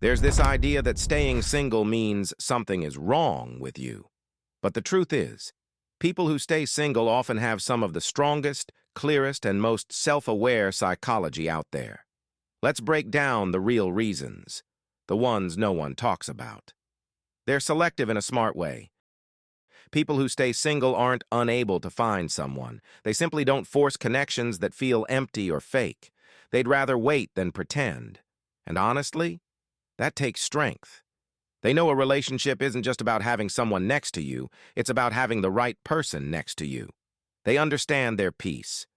There's this idea that staying single means something is wrong with you. But the truth is, people who stay single often have some of the strongest, clearest, and most self-aware psychology out there. Let's break down the real reasons, the ones no one talks about. They're selective in a smart way. People who stay single aren't unable to find someone. They simply don't force connections that feel empty or fake. They'd rather wait than pretend. And honestly, that takes strength. They know a relationship isn't just about having someone next to you, it's about having the right person next to you. They understand their peace.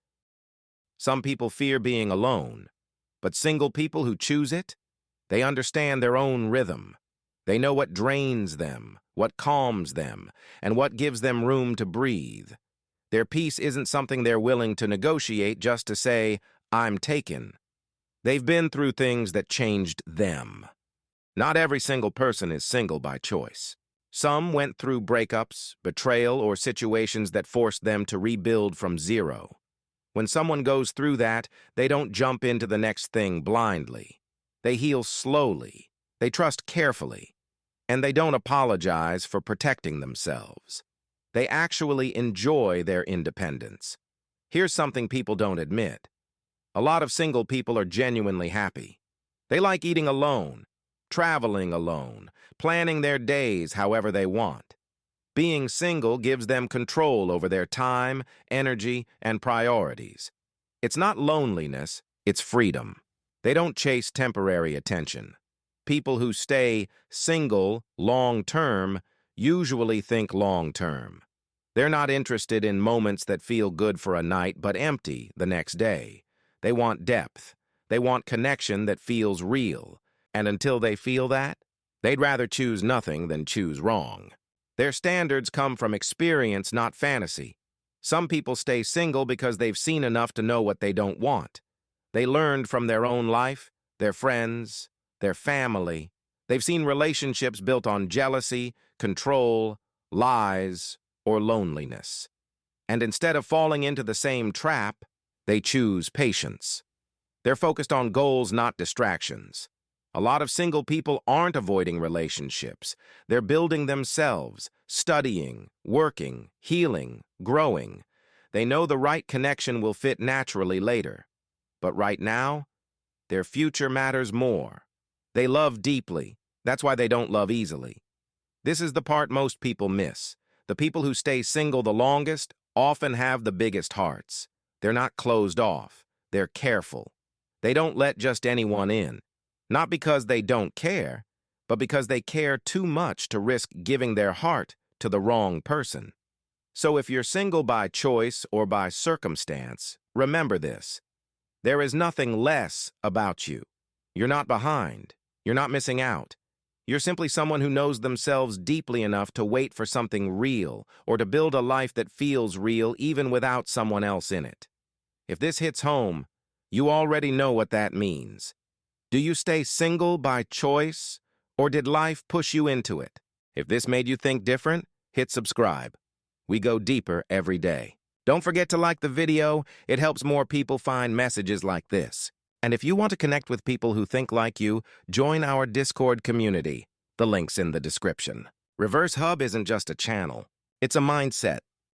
Some people fear being alone, but single people who choose it, they understand their own rhythm. They know what drains them, what calms them, and what gives them room to breathe. Their peace isn't something they're willing to negotiate just to say, "I'm taken." They've been through things that changed them. Not every single person is single by choice. Some went through breakups, betrayal, or situations that forced them to rebuild from zero. When someone goes through that, they don't jump into the next thing blindly. They heal slowly, they trust carefully, and they don't apologize for protecting themselves. They actually enjoy their independence. Here's something people don't admit. A lot of single people are genuinely happy. They like eating alone, traveling alone, planning their days however they want. Being single gives them control over their time, energy, and priorities. It's not loneliness, it's freedom. They don't chase temporary attention. People who stay single long-term usually think long-term. They're not interested in moments that feel good for a night but empty the next day. They want depth. They want connection that feels real. And until they feel that, they'd rather choose nothing than choose wrong. Their standards come from experience, not fantasy. Some people stay single because they've seen enough to know what they don't want. They learned from their own life, their friends, their family. They've seen relationships built on jealousy, control, lies, or loneliness. And instead of falling into the same trap, they choose patience. They're focused on goals, not distractions. A lot of single people aren't avoiding relationships. They're building themselves, studying, working, healing, growing. They know the right connection will fit naturally later. But right now, their future matters more. They love deeply. That's why they don't love easily. This is the part most people miss. The people who stay single the longest often have the biggest hearts. They're not closed off. They're careful. They don't let just anyone in. Not because they don't care, but because they care too much to risk giving their heart to the wrong person. So if you're single by choice or by circumstance, remember this. There is nothing less about you. You're not behind. You're not missing out. You're simply someone who knows themselves deeply enough to wait for something real or to build a life that feels real even without someone else in it. If this hits home, you already know what that means. Do you stay single by choice, or did life push you into it? If this made you think different, hit subscribe. We go deeper every day. Don't forget to like the video. It helps more people find messages like this. And if you want to connect with people who think like you, join our Discord community. The link's in the description. Reverse Hub isn't just a channel. It's a mindset.